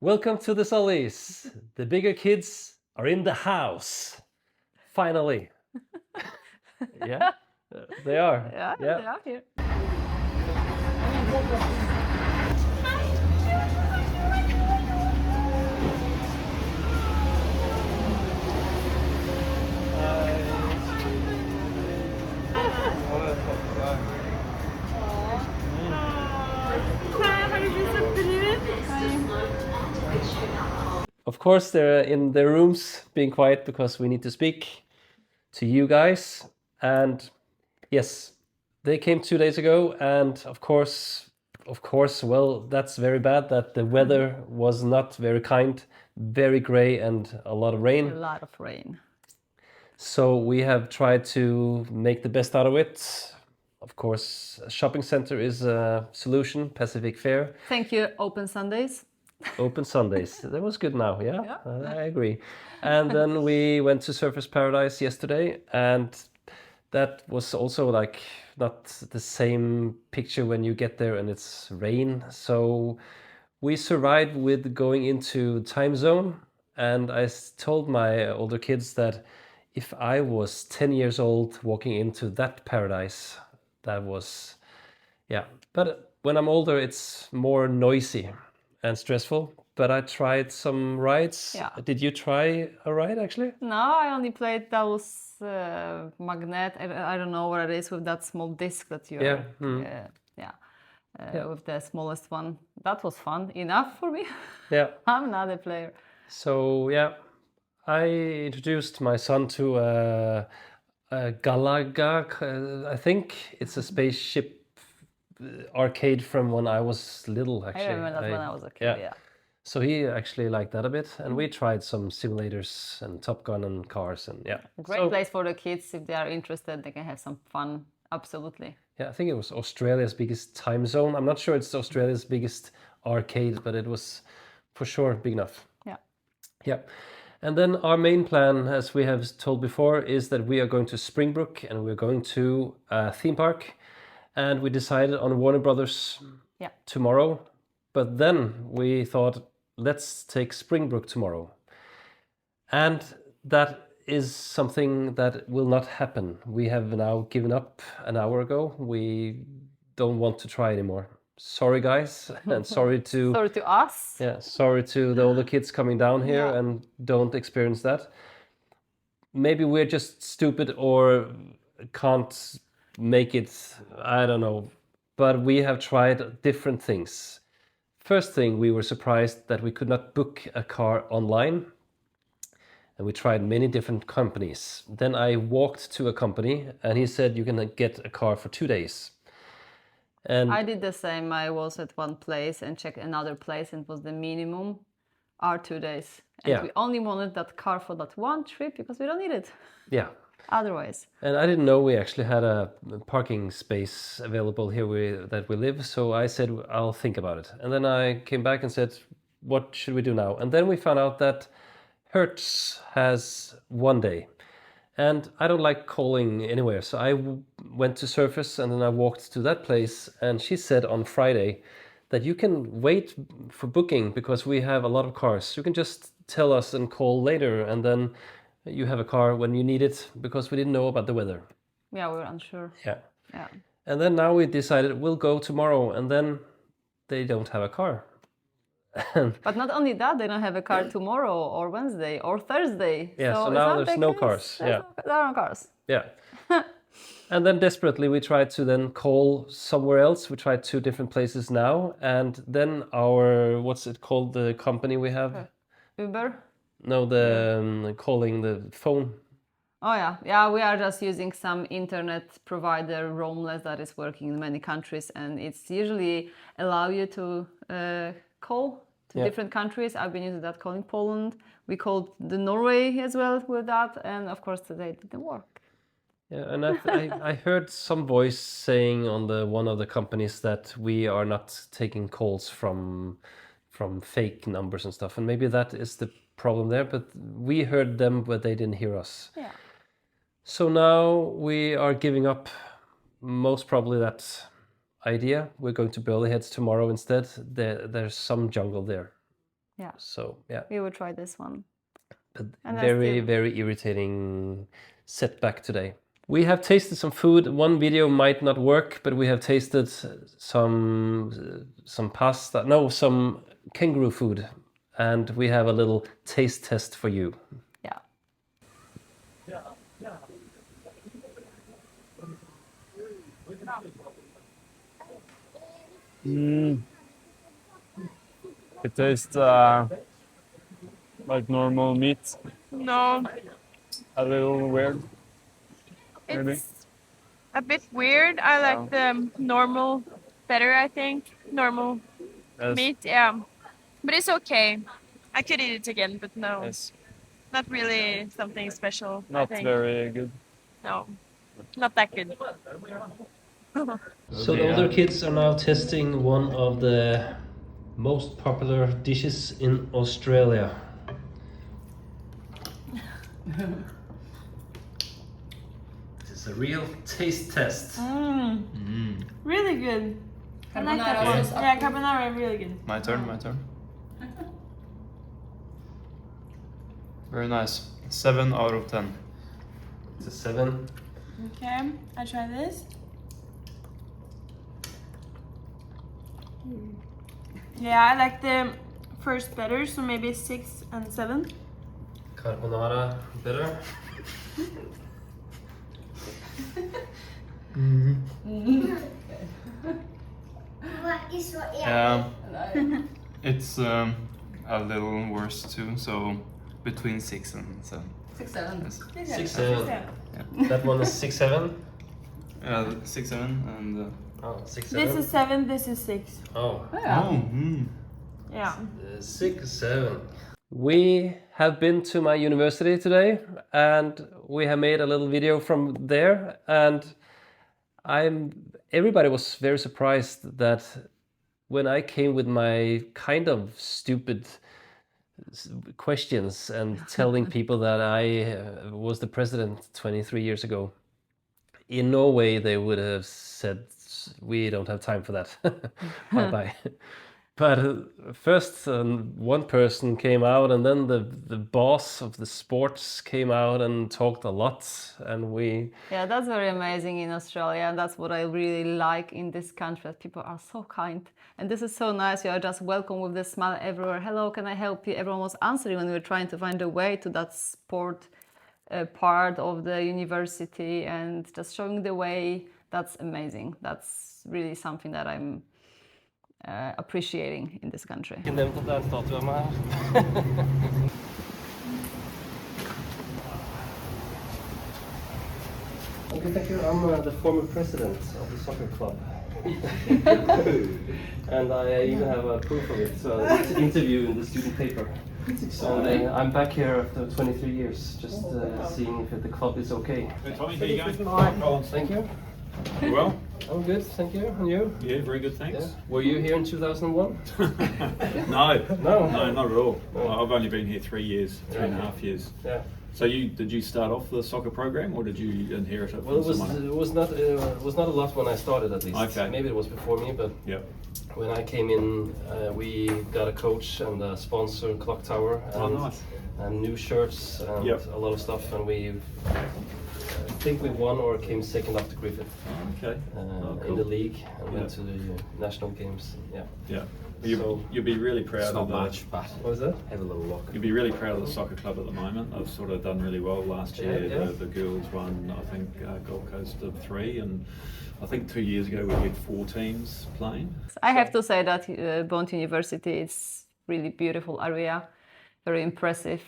Welcome to the Solis. The bigger kids are in the house. Finally. Yeah, they are. Yeah, Yeah. they are here. Of course, they're in their rooms being quiet because we need to speak to you guys. And yes, they came 2 days ago, and of course, well, that's very bad that the weather was not very kind, very gray, and a lot of A rain. lot of rain. So we have tried to make the best out of it. Of course, a shopping center is a solution, Pacific Fair. Thank you, Open Sundays. Open Sundays. That was good now, yeah? Yeah. I agree. And then we went to Surfers Paradise yesterday, and that was also like not the same picture when you get there and it's rain. So we survived with going into time zone, and told my older kids that if I was 10 years old walking into that paradise, that was, yeah. But when I'm older, it's more noisy and stressful. But I tried some rides. Yeah. Did you try a ride actually? No, I only played those magnet. I don't know what it is with that small disc that you. Yeah. With the smallest one. That was fun enough for me. Yeah. I'm not a player. So yeah, I introduced my son to a Galaga. I think it's a spaceship arcade from when I was little. Actually, I remember that when I was a kid. Yeah. So he actually liked that a bit, and we tried some simulators and Top Gun and cars, and yeah. Great place for the kids if they are interested. They can have some fun. Absolutely. Yeah, I think it was Australia's biggest time zone. I'm not sure it's Australia's biggest arcade, but it was for sure big enough. Yeah. Yeah. And then our main plan, as we have told before, is that we are going to Springbrook and we're going to a theme park. And we decided on Warner Brothers tomorrow. But then we thought, let's take Springbrook tomorrow. And that is something that will not happen. We have now given up an hour ago. We don't want to try anymore. Sorry, guys, and sorry to Sorry to us. yeah, sorry to the older kids coming down here Yeah. and don't experience that. Maybe we're just stupid or can't make it. I don't know. But we have tried different things. First thing, we were surprised that we could not book a car online. And we tried many different companies. Then I walked to a company and he said you can get a car for 2 days. And I did the same. I was at one place and checked another place, and it was the minimum are 2 days. And Yeah. we only wanted that car for that one trip because we don't need it yeah. otherwise. And I didn't know we actually had a parking space available here that we live. So I said, I'll think about it. And then I came back and said, what should we do now? And then we found out that Hertz has 1 day. And I don't like calling anywhere. So I went to Surface and then I walked to that place. And she said on Friday that you can wait for booking because we have a lot of cars. You can just tell us and call later. And then you have a car when you need it because we didn't know about the weather. Yeah, we were unsure. Yeah. Yeah. And then now we decided we'll go tomorrow. And then they don't have a car. But not only that, they don't have a car tomorrow or Wednesday or Thursday. Yeah, so it's now not there's the no case. cars. Yeah. There are no cars. Yeah. And then desperately we tried to then call somewhere else. We tried 2 different places now. And then our, what's it called, the company we have? Uber? No, the calling the phone. Oh yeah. Yeah, we are just using some internet provider, Roamless, that is working in many countries. And it's usually allow you to call to different countries. I've been using that calling Poland. We called the Norway as well with that. And of course today it didn't work. Yeah, and I heard some voice saying on one of the companies that we are not taking calls from fake numbers and stuff, and maybe that is the problem there. But we heard them, but they didn't hear us. Yeah. So now we are giving up, most probably that idea. We're going to Burleyheads tomorrow instead. There's some jungle there. Yeah. So yeah, We will try this one. but And very irritating setback today. We have tasted some food. One video might not work, but we have tasted some pasta. No, some kangaroo food, and we have a little taste test for you. Yeah. It tastes like normal meat. No, A little weird, maybe. it's a bit weird. I like the normal better, I think. Normal Yes. meat, yeah. But it's okay. I could eat it again, but no, Yes. not really something special, I Not think. very good. No, not that good. So the older kids are now testing one of the most popular dishes in Australia. This is a real taste test. Really good. I like that Okay. one. Yeah, carbonara, really good. My turn, my turn. Very nice. 7 out of 10. It's a 7. Okay, I try this. Yeah, I like the first better, so maybe 6 and 7. Carbonara better. It's a little worse too, so between 6 and 7. 6, 7. Yes. 6, 7. That one is 6, 7. 6, 7, and. Oh, 6, 7. This is 7, this is 6. Oh, Yeah. 6, 7. We have been to my university today, and we have made a little video from there. And everybody was very surprised that when I came with my kind of stupid questions and telling people that I was the president 23 years ago, in Norway they would have said, we don't have time for that. Bye bye. But first one person came out, and then the boss of the sports came out and talked a lot, and we... Yeah, that's very amazing in Australia, and that's what I really like in this country, that people are so kind. And this is so nice. You are just welcome with the smile everywhere. Hello, can I help you? Everyone was answering when we were trying to find a way to that sport part of the university, and just showing the way. That's amazing. That's really something that I'm appreciating in this country. Okay, thank you. I'm the former president of the soccer club. And I even have a proof of it, so it's an interview in the student paper. And I'm back here after 23 years, just seeing if the club is okay. Tommy, here you go. Thank you. You well? I'm good, thank you. And you? Yeah, very good, thanks. Yeah. Were you here in 2001? No, No. no, not at all. No. I've only been here 3 years, 3.5 years. Yeah. So did you start off the soccer program, or did you inherit it Well, from it someone? was not a lot when I started, at least. Okay. Maybe it was before me, but Yep. when I came in, we got a coach and a sponsor, Clock Tower, Oh, and, nice. and new shirts and Yep. a lot of stuff. And I think we won or came second after Griffith Oh, okay. Oh, in the cool. league, and went Yeah. to the national games. Yeah. Yeah. So- You'll be really proud of but What was that? have a little look. You'll be really proud of the soccer club at the moment. They've sort of done really well last year. Yeah, yeah. The girls won, I think, Gold Coast did 3, and I think 2 years ago we had 4 teams playing. I have to say that Bond University is really beautiful area, very impressive.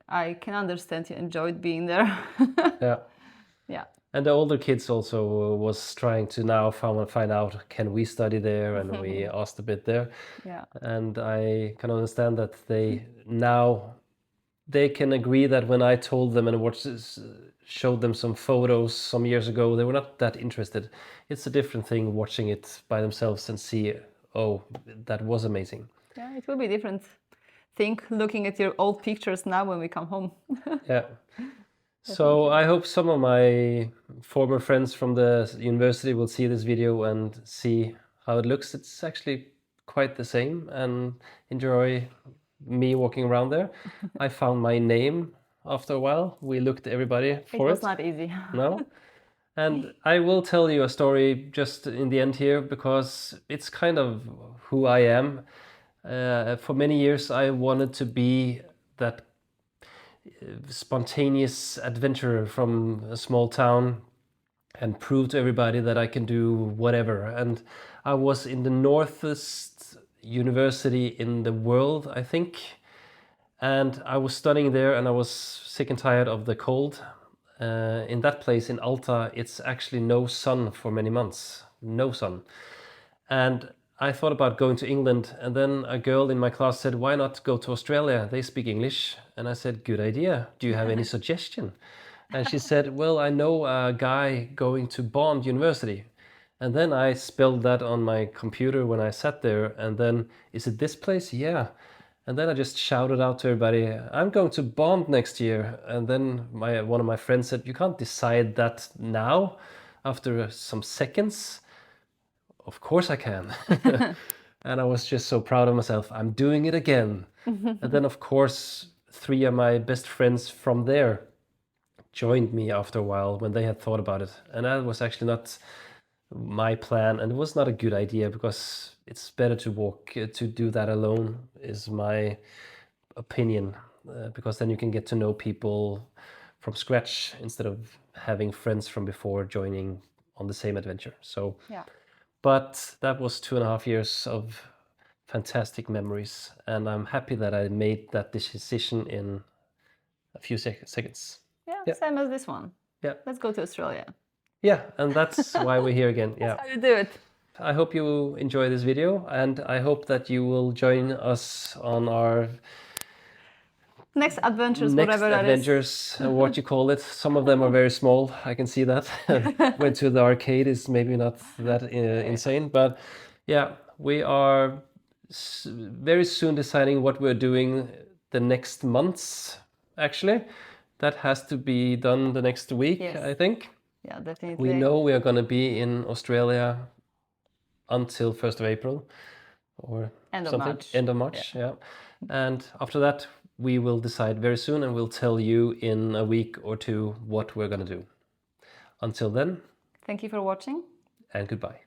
I can understand you enjoyed being there. Yeah. Yeah. And the older kids also was trying to now find out, can we study there? And we asked a bit there. Yeah. And I can understand that they can agree that when I told them and showed them some photos some years ago, they were not that interested. It's a different thing watching it by themselves and see, oh, that was amazing. Yeah, it will be different thing looking at your old pictures now when we come home. Yeah. So I hope some of my former friends from the university will see this video and see how it looks. It's actually quite the same and enjoy me walking around there. I found my name after a while. We looked everybody It for was it. not easy. No? And I will tell you a story just in the end here because it's kind of who I am. For many years, I wanted to be that spontaneous adventurer from a small town and prove to everybody that I can do whatever. And I was in the northest university in the world, I think. And I was studying there and I was sick and tired of the cold. In that place in Alta, it's actually no sun for many months. No sun. And I thought about going to England, and then a girl in my class said, "Why not go to Australia? They speak English." And I said, "Good idea. Do you have any suggestion?" And she said, "Well, I know a guy going to Bond University." And then I spelled that on my computer when I sat there, and then, "Is it this place?" "Yeah." And then I just shouted out to everybody, "I'm going to Bond next year." And then one of my friends said, "You can't decide that now after some seconds." Of course I can. And I was just so proud of myself. I'm doing it again. And then, of course, 3 of my best friends from there joined me after a while when they had thought about it. And that was actually not my plan. And it was not a good idea because it's better to do that alone, is my opinion. Because then you can get to know people from scratch instead of having friends from before joining on the same adventure. So. Yeah. But that was 2.5 years of fantastic memories, and I'm happy that I made that decision in a few seconds. Yeah, same as this one. Yeah. Let's go to Australia. Yeah, and that's why we're here again. Yeah. How you do it? I hope you enjoy this video, and I hope that you will join us on our Next adventures, next whatever that is. adventures, what you call it. Some of them are very small. I can see that. Went to the arcade is maybe not that insane, but yeah, we are very soon deciding what we're doing the next months. Actually, that has to be done the next week, Yes. I think. Yeah, definitely. We know we are going to be in Australia until 1st of April or End of something. March. End of March, yeah. And after that, we will decide very soon and we'll tell you in a week or two what we're going to do. Until then, Thank you for watching. and goodbye.